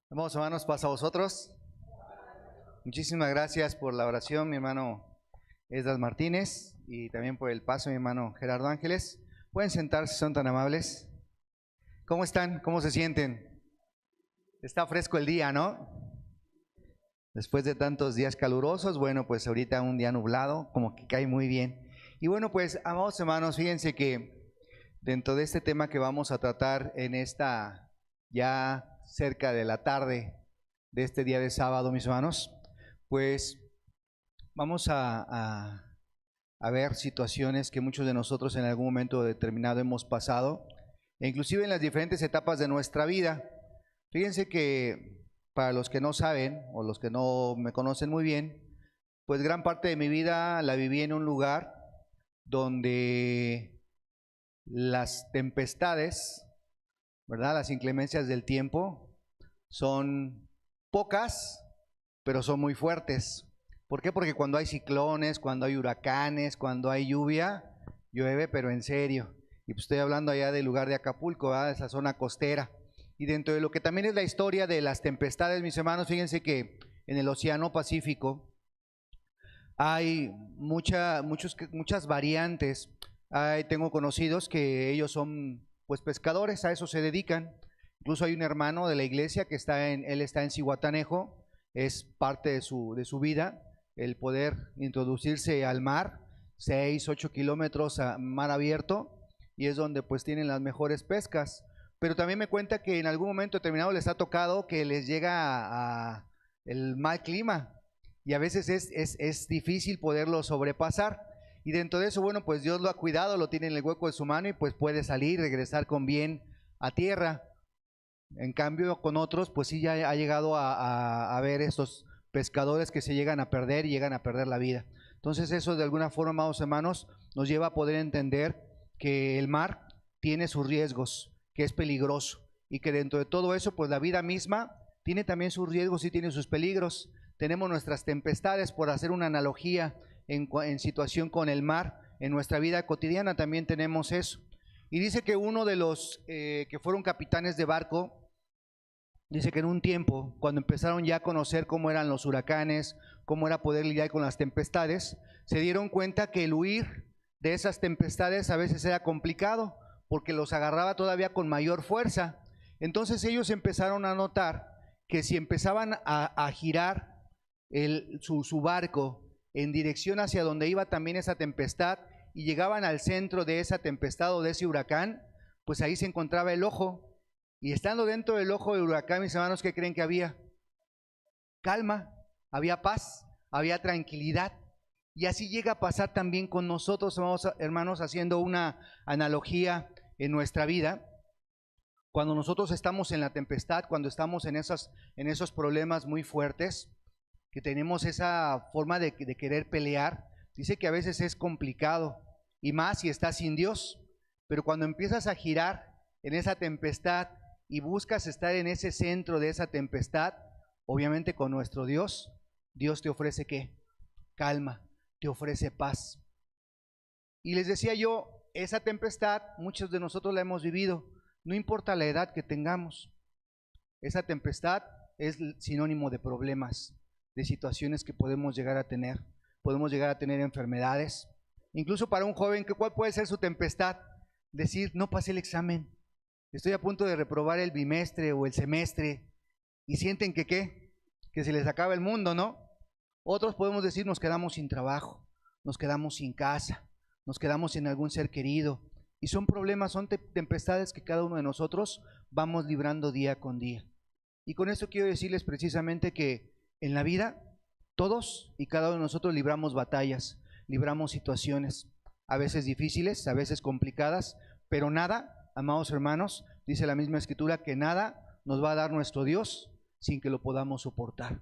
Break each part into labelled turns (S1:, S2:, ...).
S1: Hermanos, hermanos, pasa a vosotros. Muchísimas gracias por la oración, mi hermano Esdras Martínez, y también por el paso, mi hermano Gerardo Ángeles. Pueden sentarse, son tan amables. ¿Cómo están? ¿Cómo se sienten? Está fresco el día, ¿no? Después de tantos días calurosos, bueno, pues ahorita un día nublado, como que cae muy bien. Y bueno, pues, amados hermanos, fíjense que dentro de este tema que vamos a tratar en esta ya cerca de la tarde de este día de sábado, mis hermanos, pues vamos a ver situaciones que muchos de nosotros en algún momento determinado hemos pasado, e inclusive en las diferentes etapas de nuestra vida. Fíjense que para los que no saben o los que no me conocen muy bien, pues gran parte de mi vida la viví en un lugar donde las tempestades, ¿verdad? Las inclemencias del tiempo son pocas, pero son muy fuertes. ¿Por qué? Porque cuando hay ciclones, cuando hay huracanes, cuando hay lluvia, llueve, pero en serio. Y pues estoy hablando allá del lugar de Acapulco, ¿verdad? De esa zona costera. Y dentro de lo que también es la historia de las tempestades, mis hermanos, fíjense que en el Océano Pacífico hay muchas variantes. Tengo conocidos que ellos son pues pescadores, a eso se dedican. Incluso hay un hermano de la iglesia que él está en Zihuatanejo, es parte de su vida el poder introducirse al mar, 6, 8 kilómetros a mar abierto, y es donde pues tienen las mejores pescas. Pero también me cuenta que en algún momento determinado les ha tocado que les llega el mal clima, y a veces es difícil poderlo sobrepasar. Y dentro de eso, bueno, pues Dios lo ha cuidado, lo tiene en el hueco de su mano y pues puede salir, regresar con bien a tierra. En cambio, con otros, pues sí ya ha llegado a ver estos pescadores que se llegan a perder y llegan a perder la vida. Entonces eso de alguna forma, amados hermanos, nos lleva a poder entender que el mar tiene sus riesgos, que es peligroso, y que dentro de todo eso, pues la vida misma tiene también sus riesgos y tiene sus peligros. Tenemos nuestras tempestades, por hacer una analogía en situación con el mar, en nuestra vida cotidiana también tenemos eso. Y dice que uno de los que fueron capitanes de barco, dice que en un tiempo, cuando empezaron ya a conocer cómo eran los huracanes, cómo era poder lidiar con las tempestades, se dieron cuenta que el huir de esas tempestades a veces era complicado, porque los agarraba todavía con mayor fuerza. Entonces ellos empezaron a notar que si empezaban a girar su barco en dirección hacia donde iba también esa tempestad, y llegaban al centro de esa tempestad o de ese huracán, pues ahí se encontraba el ojo. Y estando dentro del ojo del huracán, mis hermanos, ¿qué creen que había? Calma, había paz, había tranquilidad. Y así llega a pasar también con nosotros, hermanos, haciendo una analogía en nuestra vida. Cuando nosotros estamos en la tempestad, cuando estamos en esos problemas muy fuertes, que tenemos esa forma de querer pelear, dice que a veces es complicado, y más si estás sin Dios. Pero cuando empiezas a girar en esa tempestad y buscas estar en ese centro de esa tempestad, obviamente con nuestro Dios, Dios te ofrece ¿qué? Calma, te ofrece paz. Y les decía yo, esa tempestad muchos de nosotros la hemos vivido, no importa la edad que tengamos. Esa tempestad es sinónimo de problemas, de situaciones que podemos llegar a tener. Podemos llegar a tener enfermedades. Incluso para un joven, ¿cuál puede ser su tempestad? Decir, no pasé el examen, estoy a punto de reprobar el bimestre o el semestre, y sienten que ¿qué? Que se les acaba el mundo, ¿no? Otros podemos decir, nos quedamos sin trabajo, nos quedamos sin casa, nos quedamos sin algún ser querido, y son problemas, son tempestades que cada uno de nosotros vamos librando día con día. Y con esto quiero decirles precisamente que en la vida todos y cada uno de nosotros libramos batallas, libramos situaciones, a veces difíciles, a veces complicadas, pero nada, amados hermanos, dice la misma escritura, que nada nos va a dar nuestro Dios sin que lo podamos soportar.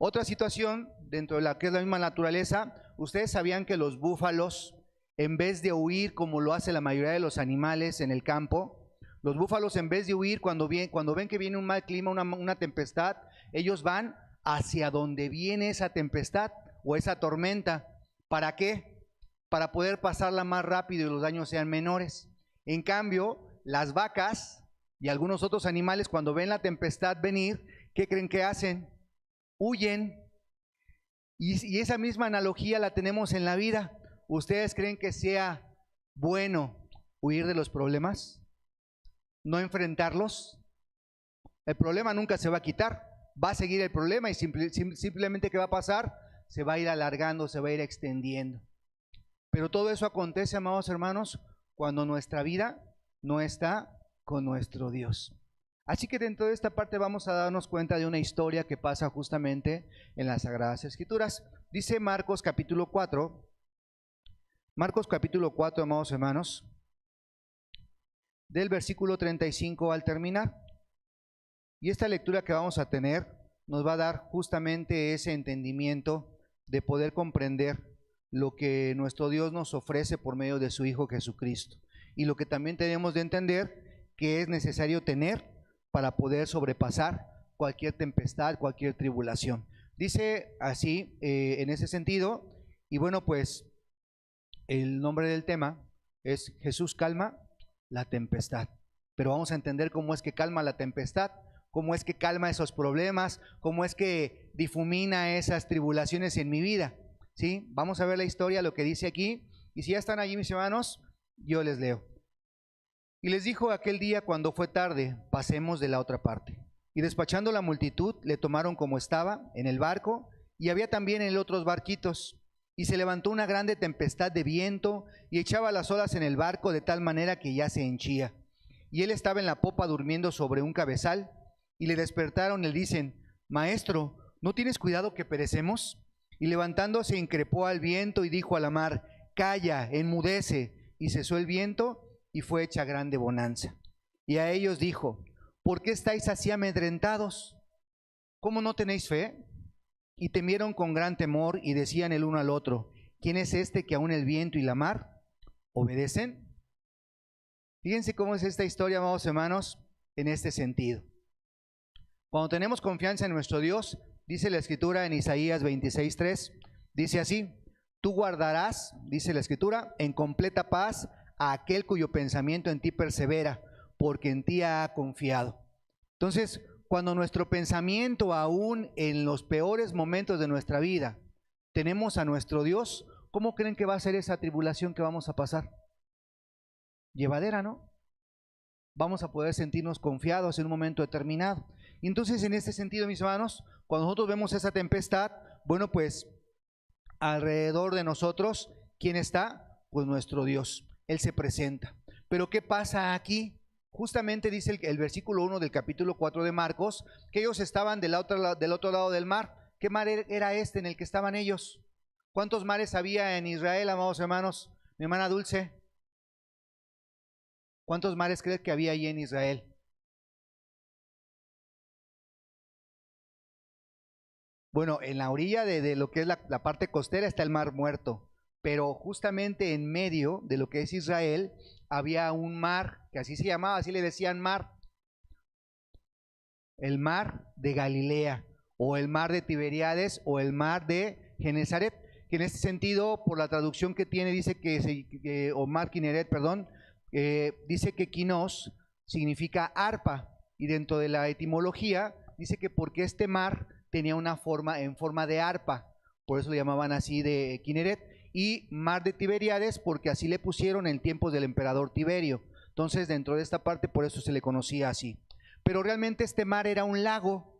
S1: Otra situación dentro de la que es la misma naturaleza, ustedes sabían que los búfalos, en vez de huir como lo hace la mayoría de los animales en el campo, los búfalos, en vez de huir cuando ven que viene un mal clima, una tempestad, ellos van hacia donde viene esa tempestad o esa tormenta. ¿Para qué? Para poder pasarla más rápido y los daños sean menores. En cambio, las vacas Y algunos otros animales, cuando ven la tempestad venir, ¿qué creen que hacen? Huyen. Y esa misma analogía la tenemos en la vida. ¿Ustedes creen que sea bueno huir de los problemas? ¿No enfrentarlos? El problema nunca se va a quitar, va a seguir el problema y simplemente ¿qué va a pasar? Se va a ir alargando, se va a ir extendiendo. Pero todo eso acontece, amados hermanos, cuando nuestra vida no está con nuestro Dios. Así que dentro de esta parte vamos a darnos cuenta de una historia que pasa justamente en las Sagradas Escrituras. Dice Marcos capítulo 4, amados hermanos, del versículo 35 al terminar. Y esta lectura que vamos a tener nos va a dar justamente ese entendimiento de poder comprender lo que nuestro Dios nos ofrece por medio de su Hijo Jesucristo. Y lo que también tenemos de entender que es necesario tener para poder sobrepasar cualquier tempestad, cualquier tribulación. Dice así, en ese sentido, y bueno, pues el nombre del tema es Jesús calma la tempestad. Pero vamos a entender cómo es que calma la tempestad, cómo es que calma esos problemas, cómo es que difumina esas tribulaciones en mi vida. ¿Sí? Vamos a ver la historia, lo que dice aquí. Y si ya están allí, mis hermanos, yo les leo. Y les dijo aquel día cuando fue tarde, pasemos de la otra parte. Y despachando la multitud, le tomaron como estaba en el barco, y había también en él otros barquitos. Y se levantó una grande tempestad de viento, y echaba las olas en el barco de tal manera que ya se henchía. Y él estaba en la popa durmiendo sobre un cabezal, y le despertaron y le dicen: Maestro, ¿no tienes cuidado que perecemos? Y levantándose increpó al viento y dijo a la mar: Calla, enmudece. Y cesó el viento, y fue hecha grande bonanza. Y a ellos dijo: ¿Por qué estáis así amedrentados? ¿Cómo no tenéis fe? Y temieron con gran temor y decían el uno al otro: ¿Quién es este que aún el viento y la mar obedecen? Fíjense cómo es esta historia, amados hermanos, en este sentido. Cuando tenemos confianza en nuestro Dios, dice la Escritura en Isaías 26:3, dice así: Tú guardarás, dice la Escritura, en completa paz a aquel cuyo pensamiento en ti persevera, porque en ti ha confiado. Entonces, cuando nuestro pensamiento, aún en los peores momentos de nuestra vida, tenemos a nuestro Dios, ¿cómo creen que va a ser esa tribulación que vamos a pasar? Llevadera, ¿no? Vamos a poder sentirnos confiados en un momento determinado. Y entonces, en este sentido, mis hermanos, cuando nosotros vemos esa tempestad, bueno, pues alrededor de nosotros, ¿quién está? Pues nuestro Dios. Él se presenta. Pero ¿qué pasa aquí? Justamente dice el versículo 1 del capítulo 4 de Marcos, que ellos estaban del otro lado del mar. ¿Qué mar era este en el que estaban ellos? ¿Cuántos mares había en Israel, amados hermanos? Mi hermana Dulce, ¿cuántos mares crees que había allí en Israel? Bueno, en la orilla de lo que es la parte costera está el Mar Muerto, pero justamente en medio de lo que es Israel había un mar, que así se llamaba, así le decían mar, el mar de Galilea, o el mar de Tiberíades, o el mar de Genezaret, que en este sentido, por la traducción que tiene, dice o mar Kineret, perdón, dice que Kinos significa arpa, y dentro de la etimología dice que porque este mar tenía una forma en forma de arpa, por eso lo llamaban así de Kineret, y mar de Tiberíades porque así le pusieron en tiempos del emperador Tiberio. Entonces, dentro de esta parte, por eso se le conocía así. Pero realmente este mar era un lago,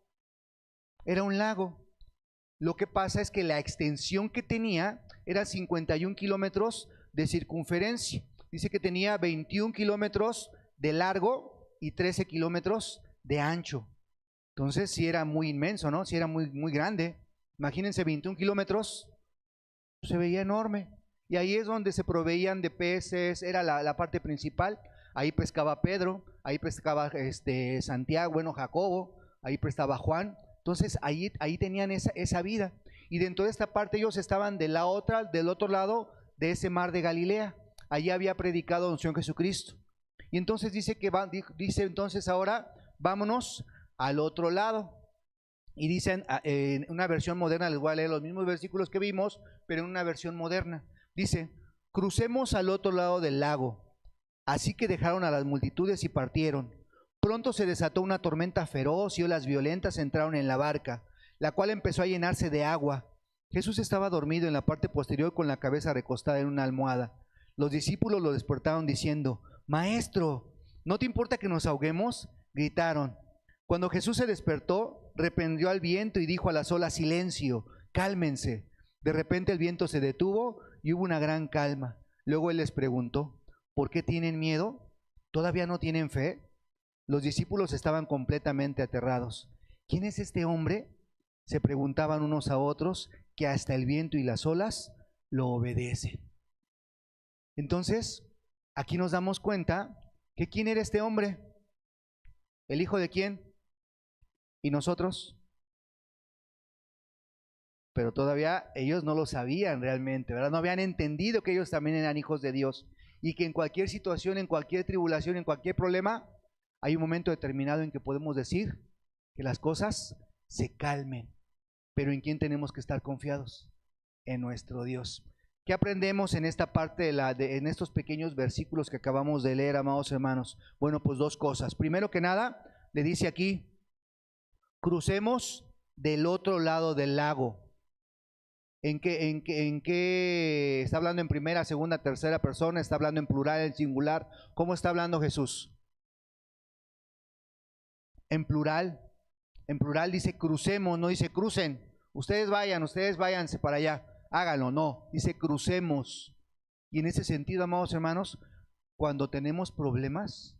S1: era un lago. Lo que pasa es que la extensión que tenía era 51 kilómetros de circunferencia. Dice que tenía 21 kilómetros de largo y 13 kilómetros de ancho. Entonces sí era muy inmenso, ¿no? Sí era muy, muy grande. Imagínense 21 kilómetros, se veía enorme. Y ahí es donde se proveían de peces, era la parte principal. Ahí pescaba Pedro, ahí pescaba Santiago, bueno, Jacobo, ahí pescaba Juan. Entonces ahí tenían esa vida. Y dentro de esta parte ellos estaban del otro lado de ese mar de Galilea. Allí había predicado el Señor Jesucristo. Y entonces dice entonces ahora vámonos al otro lado. Y dicen, en una versión moderna, les voy a leer los mismos versículos que vimos, pero en una versión moderna. Dice: crucemos al otro lado del lago. Así que dejaron a las multitudes y partieron. Pronto se desató una tormenta feroz y olas violentas entraron en la barca, la cual empezó a llenarse de agua. Jesús estaba dormido en la parte posterior con la cabeza recostada en una almohada. Los discípulos lo despertaron diciendo: Maestro, ¿no te importa que nos ahoguemos?, gritaron. Cuando Jesús se despertó, reprendió al viento y dijo a las olas: Silencio, cálmense. De repente el viento se detuvo y hubo una gran calma. Luego él les preguntó: ¿por qué tienen miedo? ¿Todavía no tienen fe? Los discípulos estaban completamente aterrados. ¿Quién es este hombre?, se preguntaban unos a otros, que hasta el viento y las olas lo obedecen. Entonces, aquí nos damos cuenta que ¿quién era este hombre? ¿El hijo de quién? ¿Y nosotros? Pero todavía ellos no lo sabían realmente, ¿verdad? No habían entendido que ellos también eran hijos de Dios y que en cualquier situación, en cualquier tribulación, en cualquier problema, hay un momento determinado en que podemos decir que las cosas se calmen. Pero ¿en quién tenemos que estar confiados? En nuestro Dios. ¿Qué aprendemos en esta parte en estos pequeños versículos que acabamos de leer, amados hermanos? Bueno, pues dos cosas. Primero que nada, le dice aquí: crucemos del otro lado del lago. ¿En qué está hablando? ¿En primera, segunda, tercera persona? ¿Está hablando en plural, en singular? ¿Cómo está hablando Jesús? En plural. En plural dice crucemos, no dice crucen. Ustedes váyanse para allá, háganlo, no, dice crucemos. Y en ese sentido, amados hermanos, cuando tenemos problemas,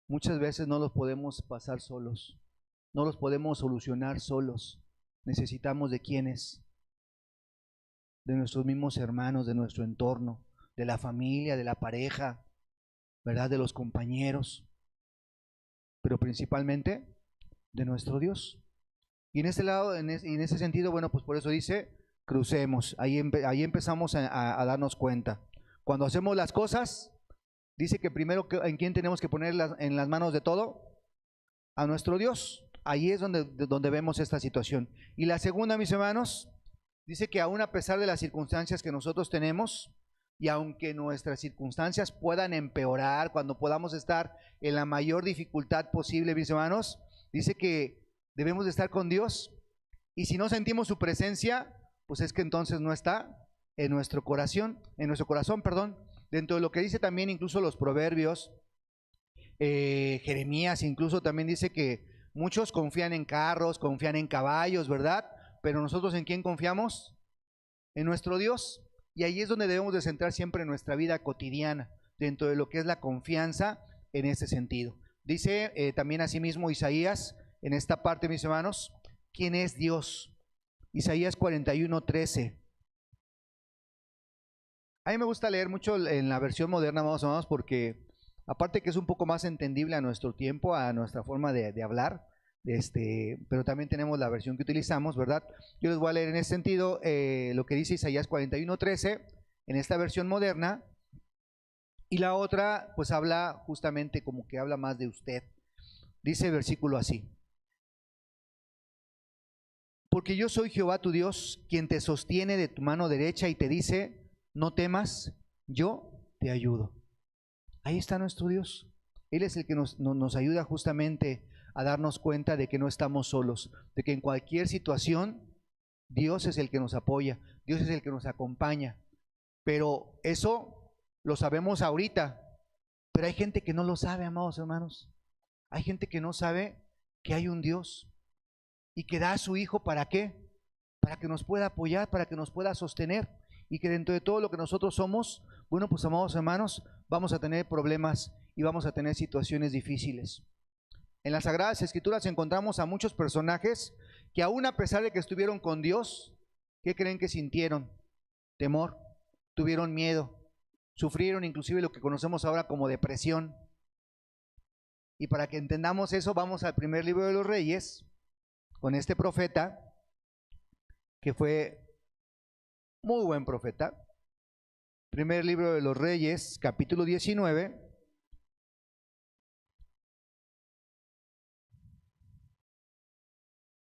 S1: muchas veces no los podemos pasar solos, no los podemos solucionar solos. Necesitamos de quienes, de nuestros mismos hermanos, de nuestro entorno, de la familia, de la pareja, ¿verdad? De los compañeros, pero principalmente de nuestro Dios. Y en ese lado, en ese sentido, bueno, pues por eso dice crucemos. Ahí empezamos a darnos cuenta. Cuando hacemos las cosas, dice que primero, ¿en quién tenemos que ponerlas? En las manos de todo, a nuestro Dios. Ahí es donde vemos esta situación. Y la segunda, mis hermanos, dice que aún a pesar de las circunstancias que nosotros tenemos, y aunque nuestras circunstancias puedan empeorar, cuando podamos estar en la mayor dificultad posible, mis hermanos, dice que debemos de estar con Dios, y si no sentimos su presencia, pues es que entonces no está en nuestro corazón, perdón. Dentro de lo que dice también incluso los proverbios, Jeremías incluso también dice que muchos confían en carros, confían en caballos, ¿verdad? Pero nosotros, ¿en quién confiamos? En nuestro Dios. Y ahí es donde debemos de centrar siempre nuestra vida cotidiana, dentro de lo que es la confianza en ese sentido. Dice también asimismo Isaías, en esta parte, mis hermanos, ¿quién es Dios? Isaías 41:13. A mí me gusta leer mucho en la versión moderna, amados hermanos, porque aparte que es un poco más entendible a nuestro tiempo, a nuestra forma de hablar, pero también tenemos la versión que utilizamos, ¿verdad? Yo les voy a leer en ese sentido lo que dice Isaías 41:13 en esta versión moderna, y la otra pues habla justamente como que habla más de usted. Dice el versículo así: porque yo soy Jehová tu Dios, quien te sostiene de tu mano derecha y te dice: no temas, yo te ayudo. Ahí está nuestro Dios. Él es el que nos ayuda justamente a darnos cuenta de que no estamos solos, de que en cualquier situación Dios es el que nos apoya, Dios es el que nos acompaña. Pero eso lo sabemos ahorita, pero hay gente que no lo sabe, amados hermanos. Hay gente que no sabe que hay un Dios y que da a su Hijo, ¿para qué? Para que nos pueda apoyar, para que nos pueda sostener, y que dentro de todo lo que nosotros somos, bueno, pues amados hermanos, vamos a tener problemas y vamos a tener situaciones difíciles. En las Sagradas Escrituras encontramos a muchos personajes que aún a pesar de que estuvieron con Dios, ¿qué creen que sintieron? Temor, tuvieron miedo, sufrieron inclusive lo que conocemos ahora como depresión. Y para que entendamos eso, vamos al primer libro de los Reyes, con este profeta, que fue muy buen profeta. Primer libro de los Reyes, capítulo 19.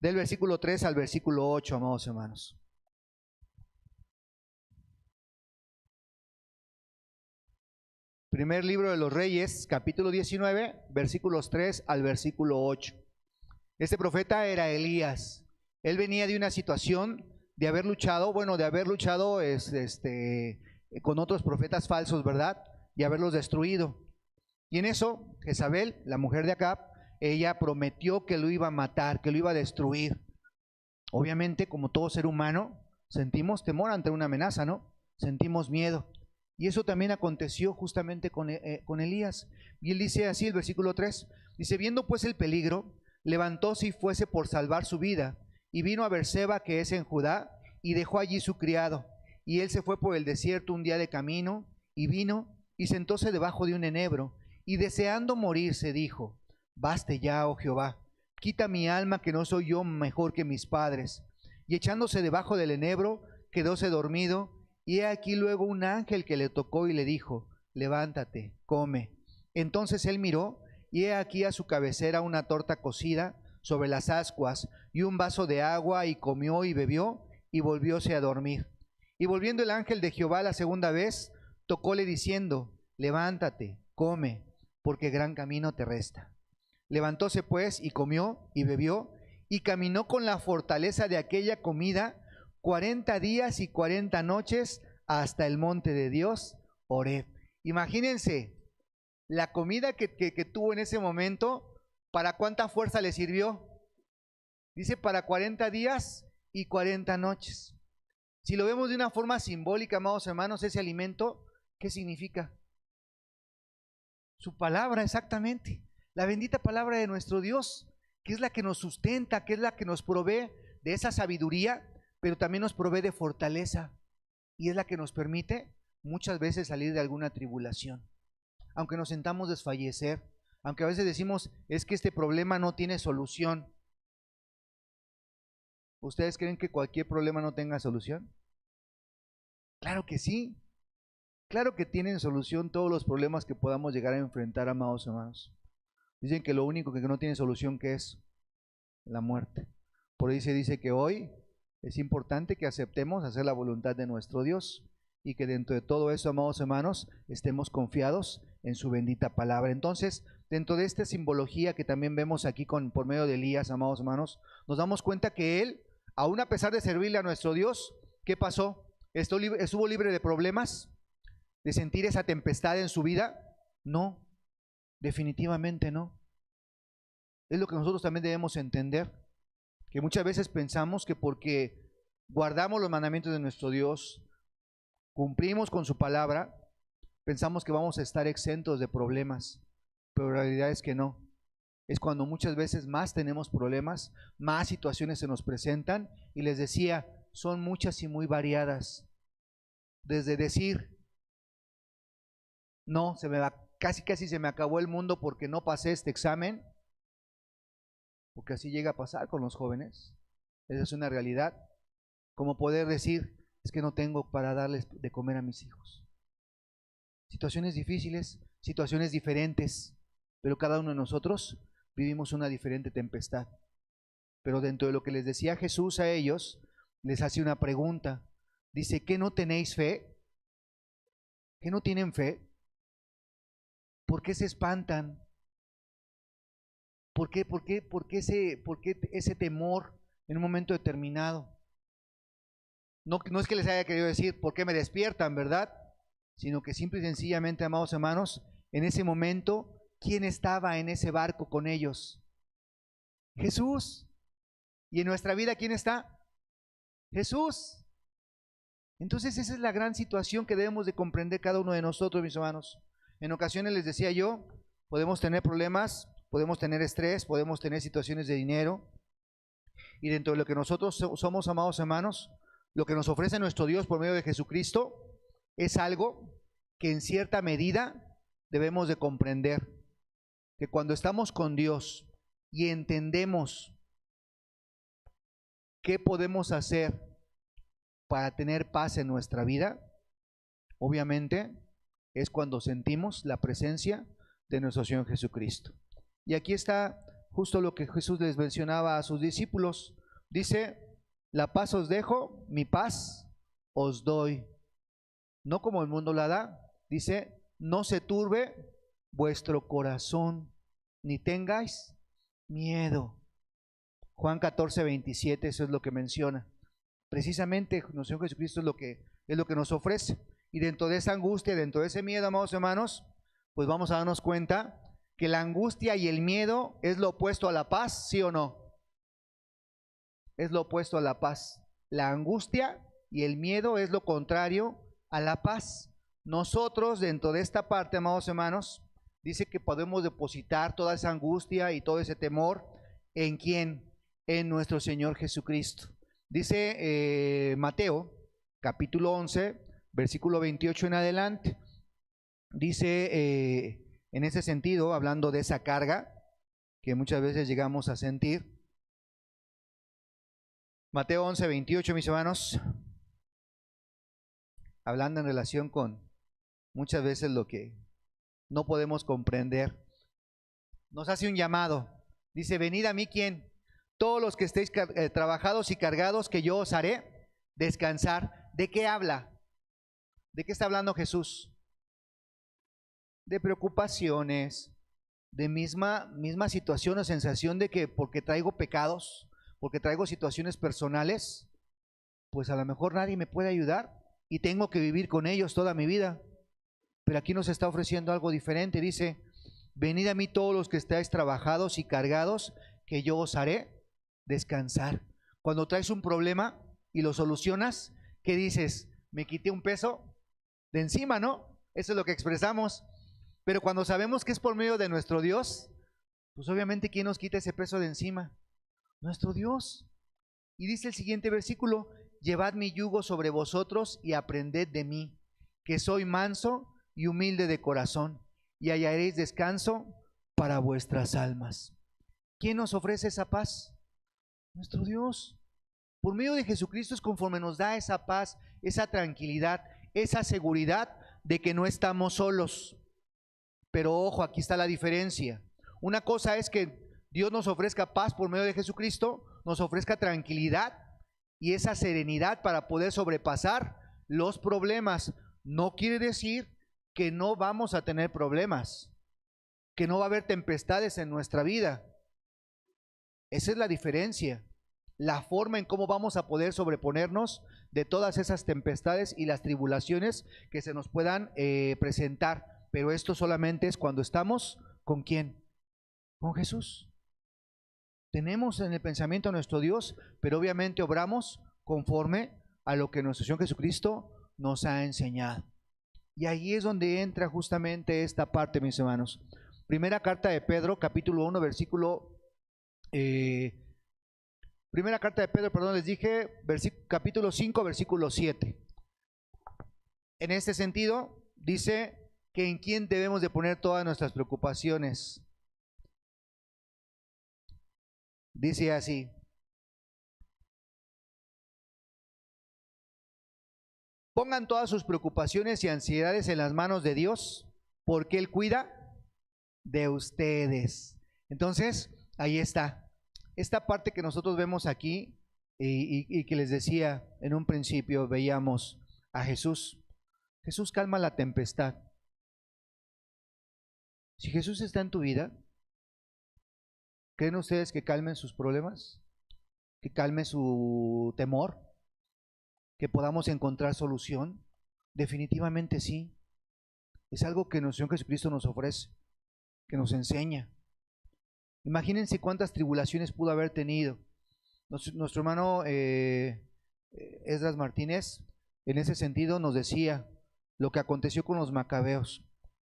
S1: Del versículo 3 al versículo 8, amados hermanos. Primer libro de los Reyes, capítulo 19, versículos 3 al versículo 8. Este profeta era Elías. Él venía de una situación de haber luchado, con otros profetas falsos, ¿verdad? Y haberlos destruido. Y en eso, Jezabel, la mujer de Acab, ella prometió que lo iba a matar, que lo iba a destruir. Obviamente, como todo ser humano, sentimos temor ante una amenaza, ¿no? Sentimos miedo. Y eso también aconteció justamente con Elías. Y él dice así, el versículo 3, dice, viendo pues el peligro, levantóse y fuese por salvar su vida, y vino a Berseba, que es en Judá, y dejó allí su criado. Y él se fue por el desierto un día de camino, y vino, y sentóse debajo de un enebro, y deseando morirse, dijo, baste ya, oh Jehová, quita mi alma, que no soy yo mejor que mis padres. Y echándose debajo del enebro, quedóse dormido, y he aquí luego un ángel que le tocó y le dijo, levántate, come. Entonces él miró, y he aquí a su cabecera una torta cocida sobre las ascuas, y un vaso de agua, y comió y bebió, y volvióse a dormir. Y volviendo el ángel de Jehová la segunda vez, tocóle diciendo, levántate, come, porque gran camino te resta. Levantóse pues, y comió, y bebió, y caminó con la fortaleza de aquella comida 40 días y 40 noches hasta el monte de Dios, Horeb. Imagínense, la comida que tuvo en ese momento, ¿para cuánta fuerza le sirvió? Dice para 40 días y 40 noches. Si lo vemos de una forma simbólica, amados hermanos, ese alimento, ¿qué significa? Su palabra, exactamente. La bendita palabra de nuestro Dios, que es la que nos sustenta, que es la que nos provee de esa sabiduría, pero también nos provee de fortaleza, y es la que nos permite muchas veces salir de alguna tribulación. Aunque nos sentamos desfallecer, aunque a veces decimos, es que este problema no tiene solución. ¿Ustedes creen que cualquier problema no tenga solución? Claro que sí. Claro que tienen solución todos los problemas que podamos llegar a enfrentar, amados hermanos. Dicen que lo único que no tiene solución, ¿qué es? La muerte. Por ahí se dice que hoy es importante que aceptemos hacer la voluntad de nuestro Dios y que dentro de todo eso, amados hermanos, estemos confiados en su bendita palabra. Entonces, dentro de esta simbología que también vemos aquí por medio de Elías, amados hermanos, nos damos cuenta que él, aún a pesar de servirle a nuestro Dios, ¿qué pasó? ¿Estuvo libre de problemas? ¿De sentir esa tempestad en su vida? No, definitivamente no. Es lo que nosotros también debemos entender, que muchas veces pensamos que porque guardamos los mandamientos de nuestro Dios, cumplimos con su palabra, pensamos que vamos a estar exentos de problemas, pero la realidad es que no. Es cuando muchas veces más tenemos problemas, más situaciones se nos presentan, y les decía, son muchas y muy variadas. Desde decir, no, casi se me acabó el mundo porque no pasé este examen, porque así llega a pasar con los jóvenes, esa es una realidad, como poder decir, es que no tengo para darles de comer a mis hijos. Situaciones difíciles, situaciones diferentes, pero cada uno de nosotros vivimos una diferente tempestad. Pero dentro de lo que les decía Jesús a ellos, les hace una pregunta. Dice, ¿qué no tenéis fe? ¿Qué no tienen fe? ¿Por qué se espantan? ¿Por qué ese temor en un momento determinado? No es que les haya querido decir, ¿por qué me despiertan, verdad? Sino que simple y sencillamente, amados hermanos, en ese momento, ¿quién estaba en ese barco con ellos? Jesús. ¿Y en nuestra vida quién está? Jesús. Entonces esa es la gran situación que debemos de comprender cada uno de nosotros, mis hermanos. En ocasiones les decía yo, podemos tener problemas, podemos tener estrés, podemos tener situaciones de dinero, y dentro de lo que nosotros somos, amados hermanos, lo que nos ofrece nuestro Dios por medio de Jesucristo es algo que en cierta medida debemos de comprender, que cuando estamos con Dios y entendemos qué podemos hacer para tener paz en nuestra vida, obviamente es cuando sentimos la presencia de nuestro Señor Jesucristo. Y aquí está justo lo que Jesús les mencionaba a sus discípulos. Dice, la paz os dejo, mi paz os doy. No como el mundo la da. Dice, no se turbe vuestro corazón, ni tengáis miedo. Juan 14:27, eso es lo que menciona. Precisamente nuestro Señor Jesucristo es lo que nos ofrece. Y dentro de esa angustia, dentro de ese miedo, amados hermanos, pues vamos a darnos cuenta que la angustia y el miedo es lo opuesto a la paz, ¿sí o no? Es lo opuesto a la paz. La angustia y el miedo es lo contrario a la paz. Nosotros, dentro de esta parte, amados hermanos, dice que podemos depositar toda esa angustia y todo ese temor ¿en quién? En nuestro Señor Jesucristo. Dice Mateo, capítulo 11, versículo 28 en adelante. Dice en ese sentido, hablando de esa carga que muchas veces llegamos a sentir. Mateo 11, 28, mis hermanos, hablando en relación con muchas veces lo que no podemos comprender, nos hace un llamado. Dice, venid a mí, ¿quién? Todos los que estéis trabajados y cargados, que yo os haré descansar. ¿De qué habla? ¿De qué está hablando Jesús? De preocupaciones, de misma situación o sensación de que porque traigo pecados, porque traigo situaciones personales, pues a lo mejor nadie me puede ayudar y tengo que vivir con ellos toda mi vida. Pero aquí nos está ofreciendo algo diferente. Dice, venid a mí todos los que estáis trabajados y cargados, que yo os haré descansar. Cuando traes un problema y lo solucionas, ¿qué dices? Me quité un peso de encima, ¿no? Eso es lo que expresamos. Pero cuando sabemos que es por medio de nuestro Dios, pues obviamente ¿quién nos quita ese peso de encima? Nuestro Dios. Y dice el siguiente versículo, llevad mi yugo sobre vosotros y aprended de mí, que soy manso y humilde de corazón, y hallaréis descanso para vuestras almas. ¿Quién nos ofrece esa paz? Nuestro Dios. Por medio de Jesucristo es conforme nos da esa paz, esa tranquilidad, esa seguridad de que no estamos solos. Pero ojo, aquí está la diferencia. Una cosa es que Dios nos ofrezca paz por medio de Jesucristo, nos ofrezca tranquilidad y esa serenidad para poder sobrepasar los problemas. No quiere decir que no vamos a tener problemas, que no va a haber tempestades en nuestra vida. Esa es la diferencia, la forma en cómo vamos a poder sobreponernos de todas esas tempestades y las tribulaciones que se nos puedan presentar. Pero esto solamente es cuando estamos ¿con quién? Con Jesús. Tenemos en el pensamiento a nuestro Dios, pero obviamente obramos conforme a lo que nuestro Señor Jesucristo nos ha enseñado. Y ahí es donde entra justamente esta parte, mis hermanos. Primera carta de Pedro, capítulo 1, primera carta de Pedro, perdón, les dije, capítulo 5, versículo 7. En este sentido, dice que en quién debemos de poner todas nuestras preocupaciones. Dice así: pongan todas sus preocupaciones y ansiedades en las manos de Dios, porque Él cuida de ustedes. Entonces, ahí está. Esta parte que nosotros vemos aquí y que les decía en un principio, veíamos a Jesús. Jesús calma la tempestad. Si Jesús está en tu vida, ¿creen ustedes que calmen sus problemas? ¿Que calme su temor? ¿Que podamos encontrar solución? Definitivamente sí. Es algo que nuestro Señor Jesucristo nos ofrece, que nos enseña. Imagínense cuántas tribulaciones pudo haber tenido. Nuestro hermano Esdras Martínez, en ese sentido, nos decía lo que aconteció con los macabeos,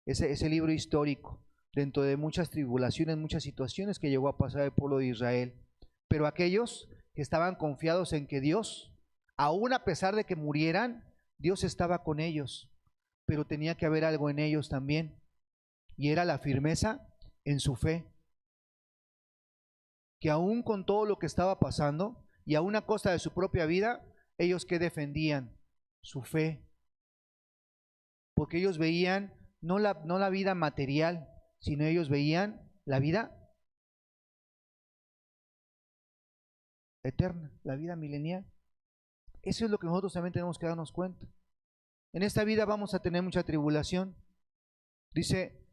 S1: ese libro histórico, dentro de muchas tribulaciones, muchas situaciones que llegó a pasar el pueblo de Israel. Pero aquellos que estaban confiados en que Dios, aún a pesar de que murieran, Dios estaba con ellos, pero tenía que haber algo en ellos también, y era la firmeza en su fe. Que aún con todo lo que estaba pasando y aún a costa de su propia vida, ellos que defendían su fe, porque ellos veían no la vida material, sino ellos veían la vida eterna, la vida milenial. Eso es lo que nosotros también tenemos que darnos cuenta. En esta vida vamos a tener mucha tribulación, Dice,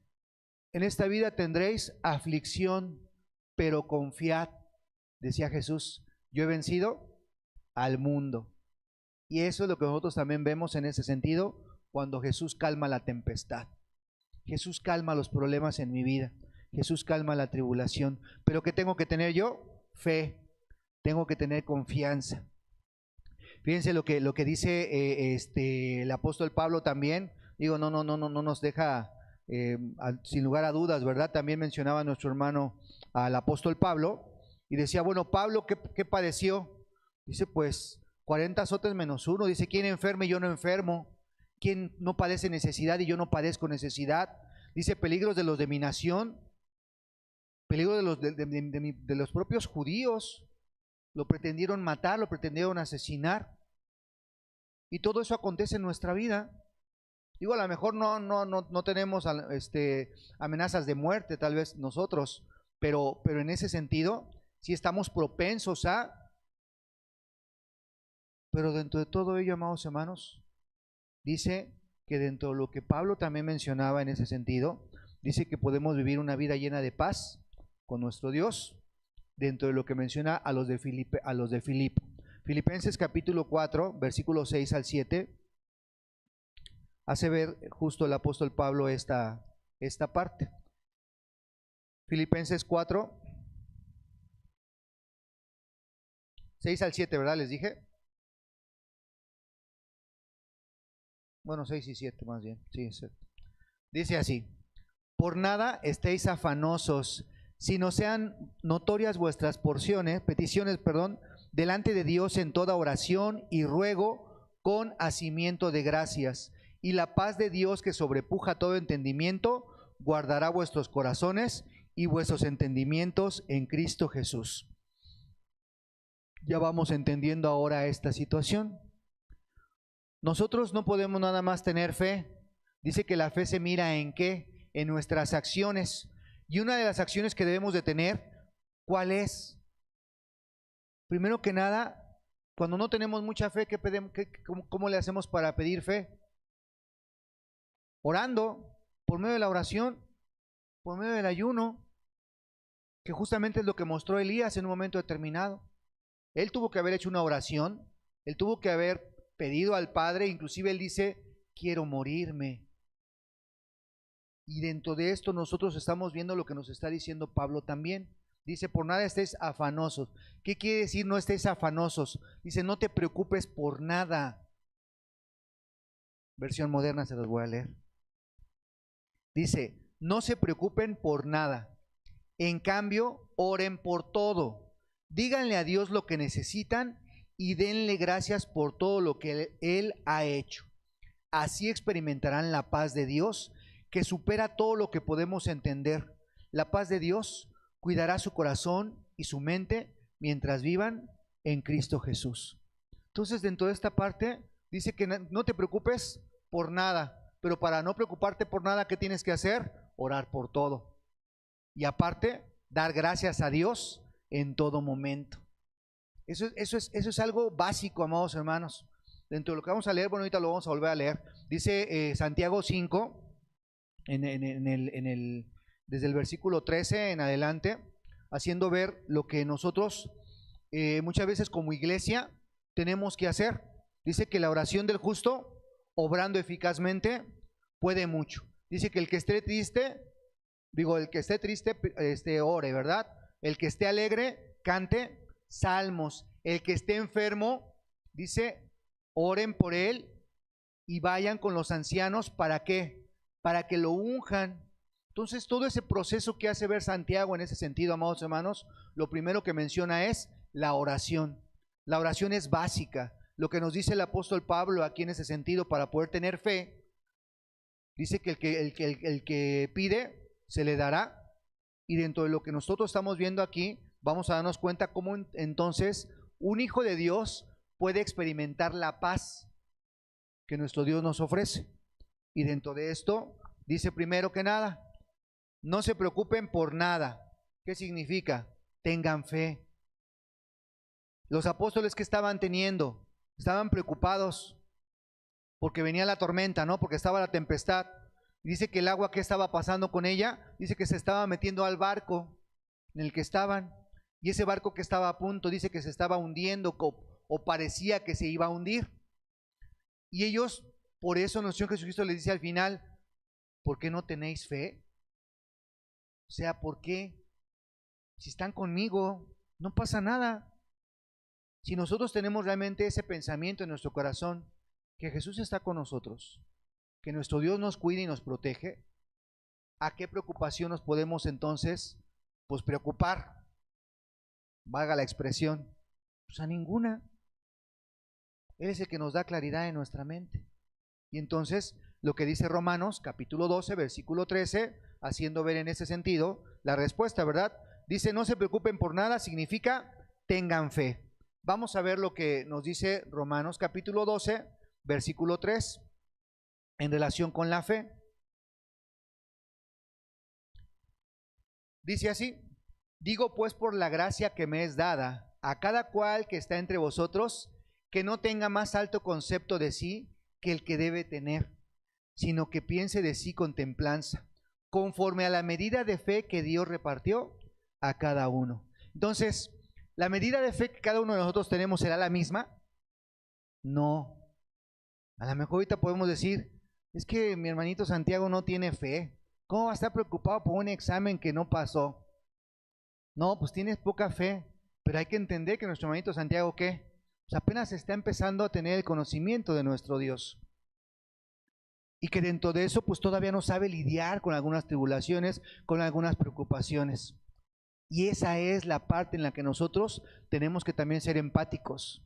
S1: en esta vida tendréis aflicción, pero confiad, decía Jesús, yo he vencido al mundo. Y eso es lo que nosotros también vemos en ese sentido cuando Jesús calma la tempestad. Jesús calma los problemas en mi vida. Jesús calma la tribulación. Pero ¿qué tengo que tener yo? Fe. Tengo que tener confianza. Fíjense lo que dice el apóstol Pablo también. Digo, no nos deja sin lugar a dudas, ¿verdad? También mencionaba nuestro hermano al apóstol Pablo y decía, bueno, Pablo, ¿qué padeció? Dice, pues 40 azotes menos uno. Dice, ¿quién enferma y yo no enfermo? ¿Quién no padece necesidad y yo no padezco necesidad? Dice, peligros de los de mi nación, peligros de los propios judíos. Lo pretendieron matar, lo pretendieron asesinar. Y todo eso acontece en nuestra vida. Digo, a lo mejor no tenemos amenazas de muerte, tal vez nosotros, pero en ese sentido, sí estamos propensos a... Pero dentro de todo ello, amados hermanos, dice que dentro de lo que Pablo también mencionaba en ese sentido, dice que podemos vivir una vida llena de paz con nuestro Dios, dentro de lo que menciona a los de Filipo. Filipenses capítulo 4, versículos 6 al 7, hace ver justo el apóstol Pablo esta parte. Filipenses 4, 6 al 7, ¿verdad? Les dije. Bueno, 6 y 7 más bien. Sí, es cierto. Dice así: por nada estéis afanosos, sino sean notorias vuestras peticiones, delante de Dios en toda oración y ruego con hacimiento de gracias. Y la paz de Dios, que sobrepuja todo entendimiento, guardará vuestros corazones y vuestros entendimientos en Cristo Jesús. Ya vamos entendiendo ahora esta situación. Nosotros no podemos nada más tener fe. Dice que la fe se mira ¿en qué? En nuestras acciones. Y una de las acciones que debemos de tener, ¿cuál es? Primero que nada, cuando no tenemos mucha fe, ¿cómo le hacemos para pedir fe? Orando, por medio de la oración, por medio del ayuno, que justamente es lo que mostró Elías en un momento determinado. Él tuvo que haber hecho una oración, él tuvo que haber pedido al Padre, inclusive él dice, quiero morirme. Y dentro de esto nosotros estamos viendo lo que nos está diciendo Pablo también. Dice, por nada estéis afanosos. ¿Qué quiere decir no estéis afanosos? Dice, no te preocupes por nada. Versión moderna se los voy a leer. Dice, no se preocupen por nada. En cambio, oren por todo. Díganle a Dios lo que necesitan y denle gracias por todo lo que Él ha hecho. Así experimentarán la paz de Dios, que supera todo lo que podemos entender. La paz de Dios cuidará su corazón y su mente mientras vivan en Cristo Jesús. Entonces, dentro de esta parte, dice que no te preocupes por nada, pero para no preocuparte por nada, ¿qué tienes que hacer? Orar por todo. Y aparte, dar gracias a Dios en todo momento. Eso es algo básico, amados hermanos. Dentro de lo que vamos a leer, bueno, ahorita lo vamos a volver a leer. Dice Santiago 5, desde el versículo 13 en adelante, haciendo ver lo que nosotros muchas veces como iglesia tenemos que hacer. Dice que la oración del justo, obrando eficazmente, puede mucho. Dice que el que esté triste, ore, ¿verdad? El que esté alegre, cante salmos. El que esté enfermo, dice, oren por él y vayan con los ancianos. ¿Para qué? Para que lo unjan. Entonces, todo ese proceso que hace ver Santiago en ese sentido, amados hermanos, lo primero que menciona es la oración. La oración es básica. Lo que nos dice el apóstol Pablo aquí en ese sentido para poder tener fe, dice que el que pide se le dará. Y dentro de lo que nosotros estamos viendo aquí, vamos a darnos cuenta cómo entonces un hijo de Dios puede experimentar la paz que nuestro Dios nos ofrece. Y dentro de esto, dice primero que nada, no se preocupen por nada. ¿Qué significa? Tengan fe. Los apóstoles que estaban teniendo, estaban preocupados porque venía la tormenta, ¿no? Porque estaba la tempestad. Dice que el agua que estaba pasando con ella, dice que se estaba metiendo al barco en el que estaban. Y ese barco que estaba a punto, dice que se estaba hundiendo o parecía que se iba a hundir. Y ellos, por eso nuestro Señor Jesucristo les dice al final, ¿por qué no tenéis fe? O sea, ¿por qué? Si están conmigo, no pasa nada. Si nosotros tenemos realmente ese pensamiento en nuestro corazón, que Jesús está con nosotros, que nuestro Dios nos cuida y nos protege, ¿a qué preocupación nos podemos entonces, pues, preocupar? Valga la expresión, pues a ninguna. Él es el que nos da claridad en nuestra mente. Y entonces, lo que dice Romanos, capítulo 12, versículo 13, haciendo ver en ese sentido la respuesta, ¿verdad? Dice, no se preocupen por nada, significa, tengan fe. Vamos a ver lo que nos dice Romanos, capítulo 12, versículo 3, en relación con la fe. Dice así, digo pues por la gracia que me es dada, a cada cual que está entre vosotros, que no tenga más alto concepto de sí que el que debe tener, sino que piense de sí con templanza, conforme a la medida de fe que Dios repartió a cada uno. Entonces, ¿la medida de fe que cada uno de nosotros tenemos será la misma? No. A lo mejor ahorita podemos decir, es que mi hermanito Santiago no tiene fe. ¿Cómo va a estar preocupado por un examen que no pasó? No, pues tienes poca fe, pero hay que entender que nuestro hermanito Santiago, ¿qué? Pues apenas está empezando a tener el conocimiento de nuestro Dios. Y que dentro de eso, pues todavía no sabe lidiar con algunas tribulaciones, con algunas preocupaciones. Y esa es la parte en la que nosotros tenemos que también ser empáticos.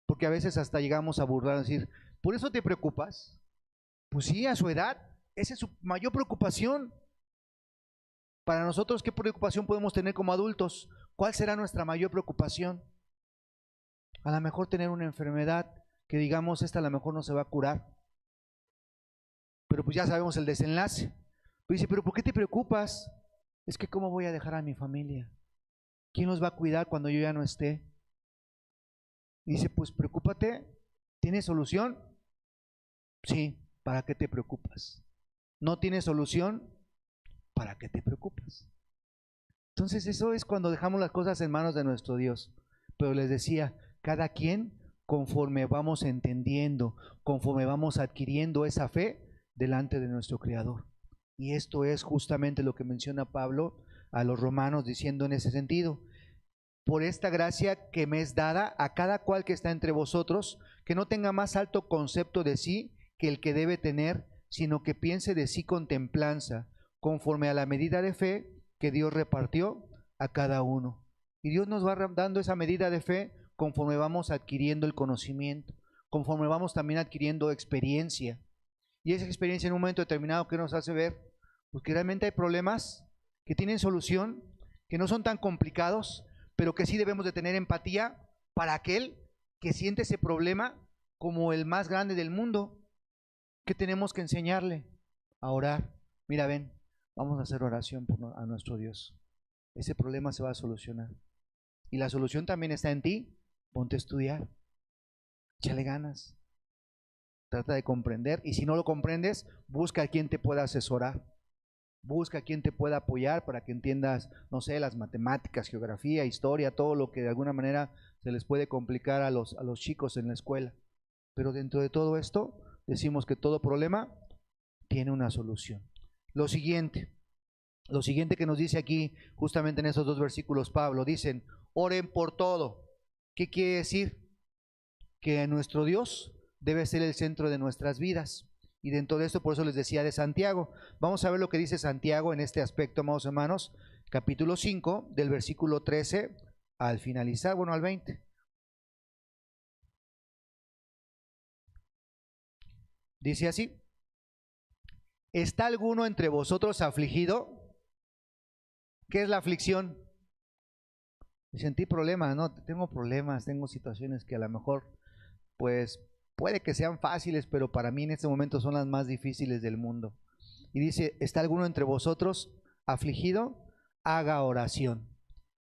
S1: Porque a veces hasta llegamos a burlar, decir, ¿por eso te preocupas? Pues sí, a su edad, esa es su mayor preocupación. Para nosotros, ¿qué preocupación podemos tener como adultos? ¿Cuál será nuestra mayor preocupación? A lo mejor tener una enfermedad que digamos, esta a lo mejor no se va a curar. Pero pues ya sabemos el desenlace. Pero dice, ¿pero por qué te preocupas? Es que ¿cómo voy a dejar a mi familia? ¿Quién los va a cuidar cuando yo ya no esté? Y dice, pues preocúpate. ¿Tienes solución? Sí, ¿para qué te preocupas? ¿No tienes solución? ¿Para qué te preocupas? Entonces eso es cuando dejamos las cosas en manos de nuestro Dios. Pero les decía, cada quien conforme vamos entendiendo, conforme vamos adquiriendo esa fe delante de nuestro Creador. Y esto es justamente lo que menciona Pablo a los romanos diciendo en ese sentido, por esta gracia que me es dada a cada cual que está entre vosotros, que no tenga más alto concepto de sí que el que debe tener, sino que piense de sí con templanza, conforme a la medida de fe que Dios repartió a cada uno. Y Dios nos va dando esa medida de fe conforme vamos adquiriendo el conocimiento, conforme vamos también adquiriendo experiencia. Y esa experiencia en un momento determinado, ¿qué nos hace ver? Pues que realmente hay problemas que tienen solución, que no son tan complicados, pero que sí debemos de tener empatía para aquel que siente ese problema como el más grande del mundo. ¿Qué tenemos que enseñarle? A orar. Mira, ven, vamos a hacer oración a nuestro Dios. Ese problema se va a solucionar. Y la solución también está en ti. Ponte a estudiar. Échale ganas. Trata de comprender. Y si no lo comprendes, busca a quien te pueda asesorar. Busca a quien te pueda apoyar para que entiendas, no sé, las matemáticas, geografía, historia, todo lo que de alguna manera se les puede complicar a los chicos en la escuela. Pero dentro de todo esto, decimos que todo problema tiene una solución. Lo siguiente que nos dice aquí, justamente en esos dos versículos, Pablo, dicen, oren por todo. ¿Qué quiere decir? Que nuestro Dios debe ser el centro de nuestras vidas. Y dentro de esto, por eso les decía de Santiago. Vamos a ver lo que dice Santiago en este aspecto, amados hermanos. Capítulo 5, del versículo 13 al finalizar, bueno, al 20. Dice así, ¿está alguno entre vosotros afligido? ¿Qué es la aflicción? Sentí problemas, ¿no? Tengo problemas, tengo situaciones que a lo mejor, pues, puede que sean fáciles, pero para mí en este momento son las más difíciles del mundo. Y dice, ¿está alguno entre vosotros afligido? Haga oración.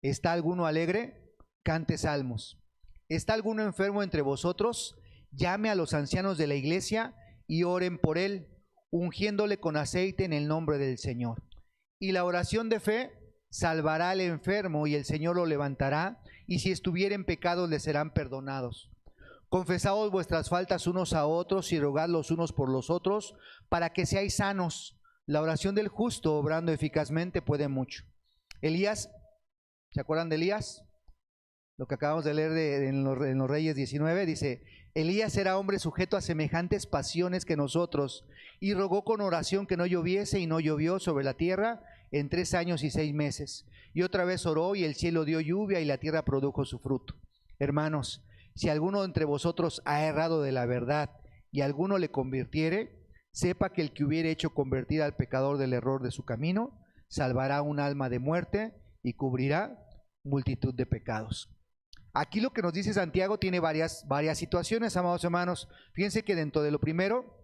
S1: ¿Está alguno alegre? Cante salmos. ¿Está alguno enfermo entre vosotros? Llame a los ancianos de la iglesia y oren por él, ungiéndole con aceite en el nombre del Señor. Y la oración de fe salvará al enfermo y el Señor lo levantará, y si estuviera en pecado le serán perdonados. Confesaos vuestras faltas unos a otros y rogad los unos por los otros para que seáis sanos. La oración del justo, obrando eficazmente, puede mucho. Elías, ¿se acuerdan de Elías? Lo que acabamos de leer en los Reyes 19, dice: Elías era hombre sujeto a semejantes pasiones que nosotros, y rogó con oración que no lloviese, y no llovió sobre la tierra en 3 años y 6 meses. Y otra vez oró, y el cielo dio lluvia, y la tierra produjo su fruto. Hermanos, si alguno entre vosotros ha errado de la verdad, y alguno le convirtiere, sepa que el que hubiere hecho convertir al pecador del error de su camino, salvará un alma de muerte y cubrirá multitud de pecados. Aquí lo que nos dice Santiago tiene varias situaciones, amados hermanos. Fíjense que dentro de lo primero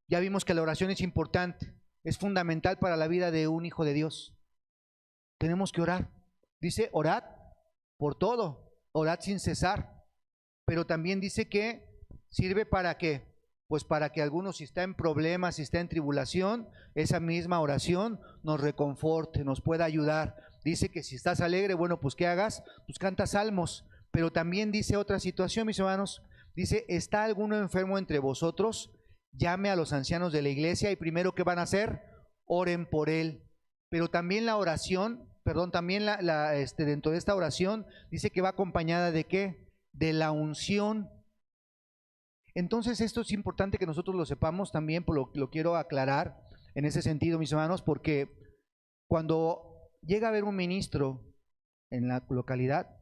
S1: ya vimos que la oración es importante, es fundamental para la vida de un hijo de Dios. Tenemos que orar. Dice, orad por todo, orad sin cesar. Pero también dice que sirve para qué. Pues para que algunos, si está en problemas, si está en tribulación, esa misma oración nos reconforte, nos pueda ayudar. Dice que si estás alegre, bueno, pues ¿qué hagas? Pues canta salmos. Pero también dice otra situación, mis hermanos. Dice, ¿está alguno enfermo entre vosotros? Llame a los ancianos de la iglesia y primero, ¿qué van a hacer? Oren por él. Pero también la oración, también dentro de esta oración, dice que va acompañada ¿de qué? De la unción. Entonces esto es importante que nosotros lo sepamos también, lo quiero aclarar en ese sentido, mis hermanos, porque cuando llega a haber un ministro en la localidad,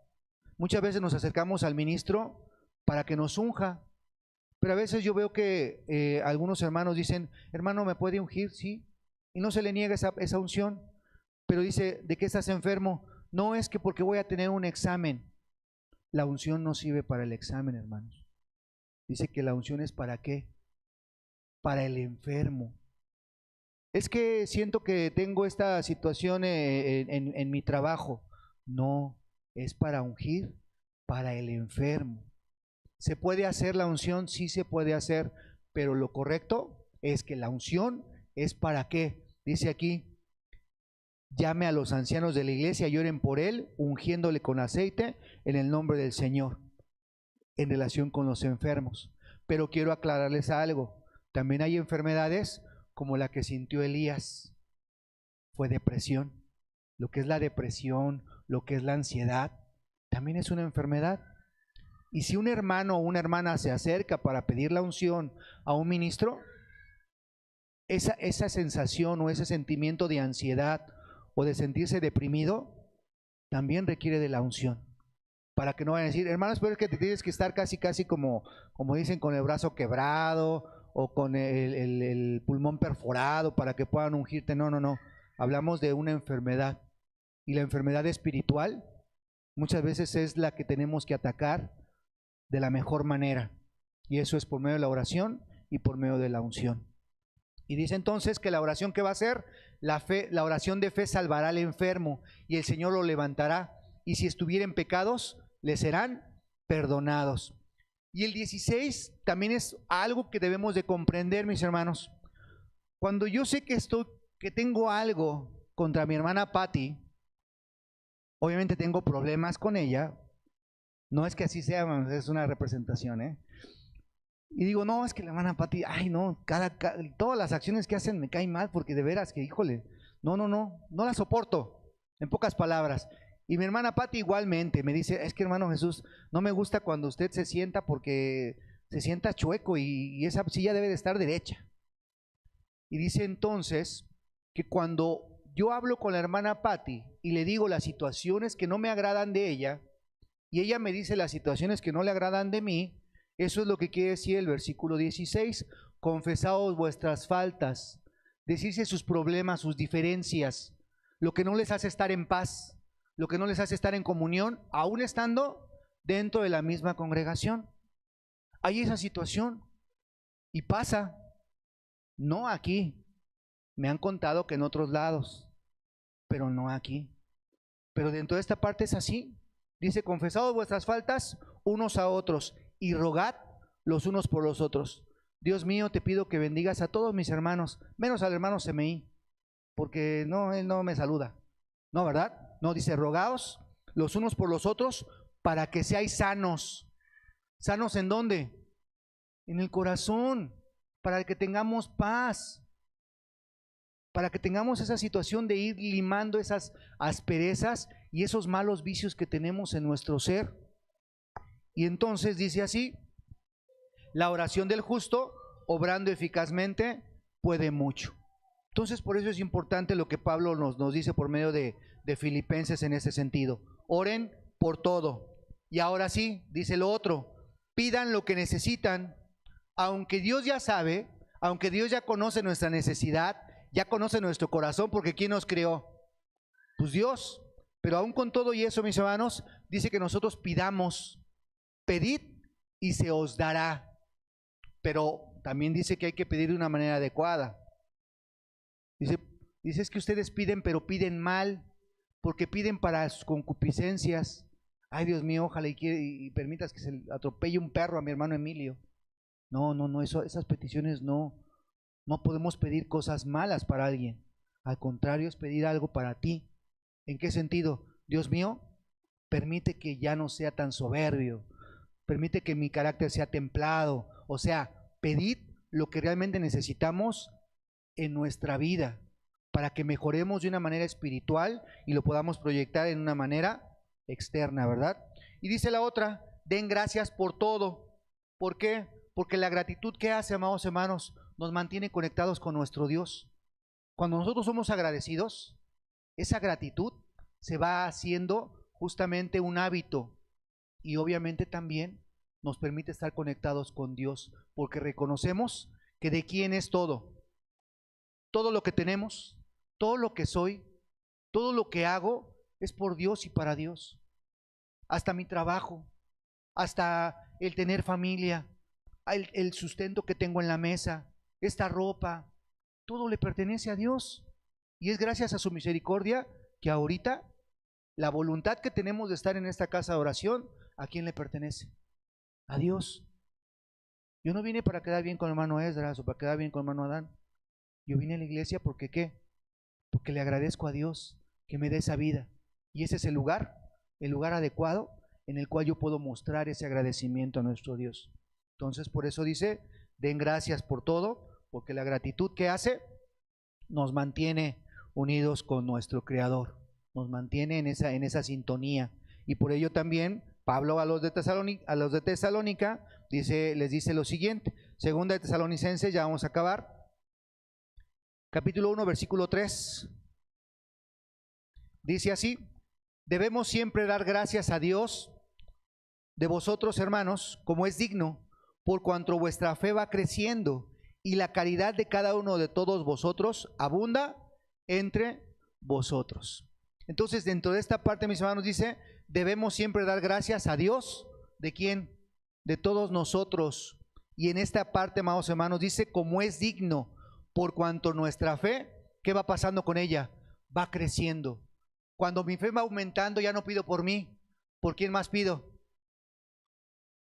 S1: muchas veces nos acercamos al ministro para que nos unja, pero a veces yo veo que algunos hermanos dicen, hermano, ¿me puede ungir? Sí, y no se le niega esa unción, pero dice, ¿de qué estás enfermo? No, es que porque voy a tener un examen. La unción no sirve para el examen, hermanos. Dice que la unción es ¿para qué? Para el enfermo. Es que siento que tengo esta situación en mi trabajo. No, es para ungir, para el enfermo. ¿Se puede hacer la unción? Sí se puede hacer, pero lo correcto es que la unción es ¿para qué? Dice aquí, llame a los ancianos de la iglesia y oren por él, ungiéndole con aceite en el nombre del Señor, en relación con los enfermos. Pero quiero aclararles algo, también hay enfermedades como la que sintió Elías, fue depresión. Lo que es la depresión, lo que es la ansiedad, también es una enfermedad. Y si un hermano o una hermana se acerca para pedir la unción a un ministro, esa sensación o ese sentimiento de ansiedad o de sentirse deprimido, también requiere de la unción. Para que no vayan a decir, hermanos, pero es que te tienes que estar casi como dicen, con el brazo quebrado o con el pulmón perforado para que puedan ungirte. No, no, no. Hablamos de una enfermedad. Y la enfermedad espiritual muchas veces es la que tenemos que atacar de la mejor manera. Y eso es por medio de la oración y por medio de la unción. Y dice entonces que la oración que va a hacer, la oración de fe salvará al enfermo y el Señor lo levantará. Y si estuviera en pecados, le serán perdonados. Y el 16 también es algo que debemos de comprender, mis hermanos. Cuando yo sé que tengo algo contra mi hermana Patti, obviamente tengo problemas con ella. No es que así sea, es una representación, Y digo, no, es que la hermana Patti, ay no, todas las acciones que hacen me caen mal porque de veras que, híjole, no la soporto, en pocas palabras. Y mi hermana Patti igualmente me dice, es que hermano Jesús, no me gusta cuando usted se sienta porque se sienta chueco y esa silla debe de estar derecha. Y dice entonces que cuando yo hablo con la hermana Patti y le digo las situaciones que no me agradan de ella, y ella me dice las situaciones que no le agradan de mí, eso es lo que quiere decir el versículo 16, confesaos vuestras faltas, decirse sus problemas, sus diferencias, lo que no les hace estar en paz, lo que no les hace estar en comunión, aún estando dentro de la misma congregación. Hay esa situación y pasa, no aquí, me han contado que en otros lados, pero no aquí. Pero dentro de esta parte es así. Dice, confesaos vuestras faltas unos a otros y rogad los unos por los otros. Dios mío, te pido que bendigas a todos mis hermanos, menos al hermano Semeí, porque no, él no me saluda. No, ¿verdad? No, dice, rogaos los unos por los otros para que seáis sanos. ¿Sanos en dónde? En el corazón, para que tengamos paz, para que tengamos esa situación de ir limando esas asperezas y esos malos vicios que tenemos en nuestro ser. Y entonces dice así, la oración del justo, obrando eficazmente, puede mucho. Entonces por eso es importante lo que Pablo nos dice por medio de Filipenses en ese sentido. Oren por todo. Y ahora sí, dice lo otro, pidan lo que necesitan, aunque Dios ya sabe, aunque Dios ya conoce nuestra necesidad, ya conoce nuestro corazón, porque ¿quién nos creó? Pues Dios. Pero aún con todo y eso, mis hermanos, dice que nosotros pidamos, pedid y se os dará. Pero también dice que hay que pedir de una manera adecuada. Dice es que ustedes piden, pero piden mal, porque piden para sus concupiscencias. Ay, Dios mío, ojalá y permitas que se atropelle un perro a mi hermano Emilio. No, esas peticiones no podemos pedir cosas malas para alguien. Al contrario, es pedir algo para ti. ¿En qué sentido? Dios mío, permite que ya no sea tan soberbio, permite que mi carácter sea templado. O sea, pedid lo que realmente necesitamos en nuestra vida para que mejoremos de una manera espiritual y lo podamos proyectar en una manera externa, ¿verdad? Y dice la otra, den gracias por todo. ¿Por qué? Porque la gratitud que hace, amados hermanos, nos mantiene conectados con nuestro Dios. Cuando nosotros somos agradecidos, esa gratitud se va haciendo justamente un hábito y obviamente también nos permite estar conectados con Dios, porque reconocemos que de quién es todo. Todo lo que tenemos, todo lo que soy, todo lo que hago es por Dios y para Dios. Hasta mi trabajo, hasta el tener familia, el sustento que tengo en la mesa, esta ropa, todo le pertenece a Dios. Y es gracias a su misericordia que ahorita la voluntad que tenemos de estar en esta casa de oración, ¿a quién le pertenece? A Dios. Yo no vine para quedar bien con el hermano Esdras o para quedar bien con el hermano Adán. Yo vine a la iglesia porque ¿qué? Porque le agradezco a Dios que me dé esa vida. Y ese es el lugar adecuado en el cual yo puedo mostrar ese agradecimiento a nuestro Dios. Entonces, por eso dice, den gracias por todo, porque la gratitud que hace nos mantiene unidos con nuestro Creador, nos mantiene en esa sintonía. Y por ello también Pablo a los de Tesalónica les dice lo siguiente, segunda de Tesalonicenses, ya vamos a acabar, capítulo 1, versículo 3, dice así, debemos siempre dar gracias a Dios de vosotros, hermanos, como es digno, por cuanto vuestra fe va creciendo y la caridad de cada uno de todos vosotros abunda entre vosotros. Entonces, dentro de esta parte, mis hermanos, dice, debemos siempre dar gracias a Dios. ¿De quién? De todos nosotros. Y en esta parte, amados hermanos, dice, como es digno, por cuanto nuestra fe, ¿qué va pasando con ella? Va creciendo. Cuando mi fe va aumentando, ya no pido por mí. ¿Por quién más pido?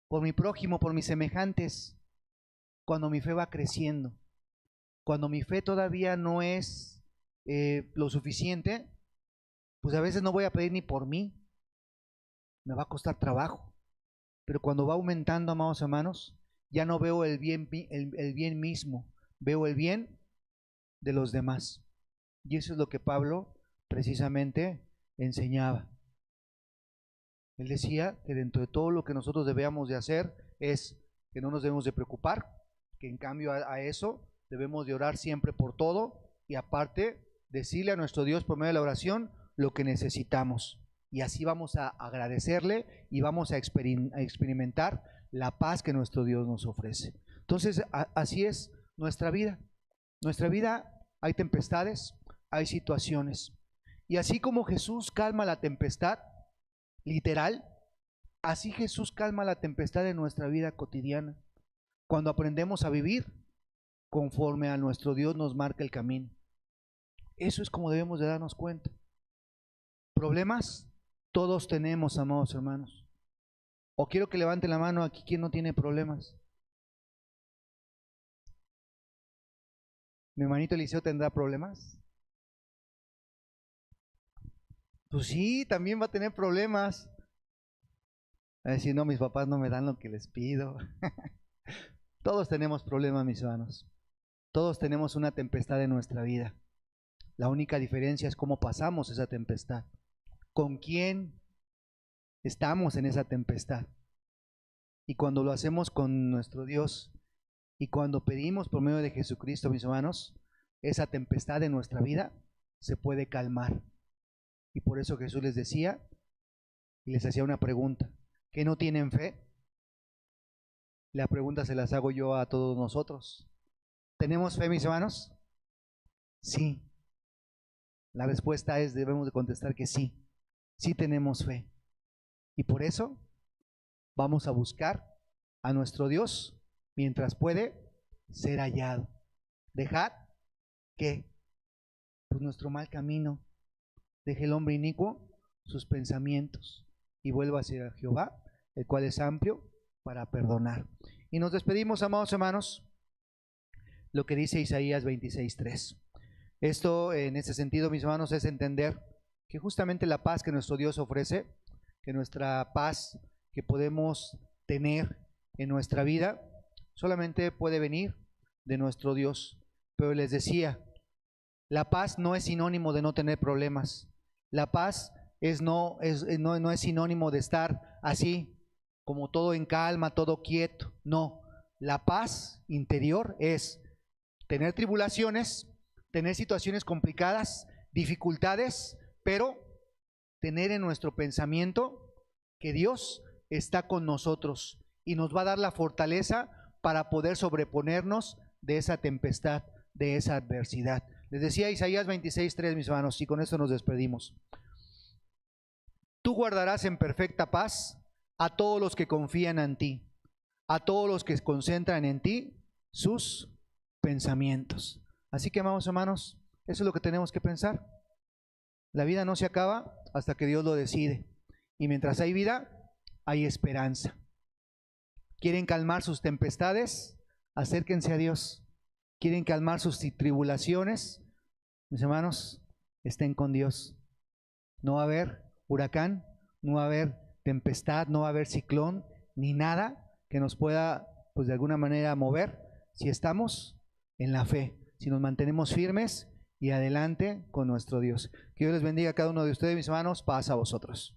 S1: Por mi prójimo, por mis semejantes. Cuando mi fe va creciendo, cuando mi fe todavía no es lo suficiente, pues a veces no voy a pedir ni por mí, me va a costar trabajo. Pero cuando va aumentando, amados hermanos, ya no veo el bien mismo, veo el bien de los demás. Y eso es lo que Pablo precisamente enseñaba. Él decía que dentro de todo lo que nosotros debemos de hacer es que no nos debemos de preocupar, que en cambio a eso debemos de orar siempre por todo y aparte decirle a nuestro Dios por medio de la oración lo que necesitamos. Y así vamos a agradecerle y vamos a experimentar la paz que nuestro Dios nos ofrece. Entonces, así es nuestra vida. Nuestra vida hay tempestades, hay situaciones. Y así como Jesús calma la tempestad, literal, así Jesús calma la tempestad en nuestra vida cotidiana. Cuando aprendemos a vivir conforme a nuestro Dios nos marca el camino. Eso es como debemos de darnos cuenta. ¿Problemas? Todos tenemos, amados hermanos. O quiero que levanten la mano aquí quien no tiene problemas. ¿Mi hermanito Eliseo tendrá problemas? Pues sí, también va a tener problemas. Va a decir, no, mis papás no me dan lo que les pido. Todos tenemos problemas, mis hermanos. Todos tenemos una tempestad en nuestra vida. La única diferencia es cómo pasamos esa tempestad. ¿Con quién estamos en esa tempestad? Y cuando lo hacemos con nuestro Dios y cuando pedimos por medio de Jesucristo, mis hermanos, esa tempestad en nuestra vida se puede calmar. Y por eso Jesús les decía y les hacía una pregunta: ¿qué no tienen fe? La pregunta se las hago yo a todos nosotros. ¿Tenemos fe, mis hermanos? Sí. La respuesta es, debemos de contestar que sí. Sí tenemos fe. Y por eso vamos a buscar a nuestro Dios mientras puede ser hallado. Dejad que pues nuestro mal camino, deje el hombre inicuo sus pensamientos y vuelva hacia Jehová, el cual es amplio para perdonar. Y nos despedimos, amados hermanos, lo que dice Isaías 26:3. Esto, en ese sentido, mis hermanos, es entender que justamente la paz que nuestro Dios ofrece, que nuestra paz que podemos tener en nuestra vida, solamente puede venir de nuestro Dios. Pero les decía, la paz no es sinónimo de no tener problemas. La paz no es sinónimo de estar así, como todo en calma, todo quieto. No, la paz interior es tener tribulaciones, tener situaciones complicadas, dificultades, pero tener en nuestro pensamiento que Dios está con nosotros y nos va a dar la fortaleza para poder sobreponernos de esa tempestad, de esa adversidad. Les decía Isaías 26:3, mis hermanos, y con esto nos despedimos. Tú guardarás en perfecta paz a todos los que confían en ti, a todos los que concentran en ti sus pensamientos. Así que, amados hermanos, eso es lo que tenemos que pensar. La vida no se acaba hasta que Dios lo decide. Y mientras hay vida, hay esperanza. ¿Quieren calmar sus tempestades? Acérquense a Dios. ¿Quieren calmar sus tribulaciones? Mis hermanos, estén con Dios. No va a haber huracán, no va a haber tempestad, no va a haber ciclón, ni nada que nos pueda, pues de alguna manera, mover si estamos en la fe, si nos mantenemos firmes y adelante con nuestro Dios. Que Dios les bendiga a cada uno de ustedes, mis hermanos. Paz a vosotros.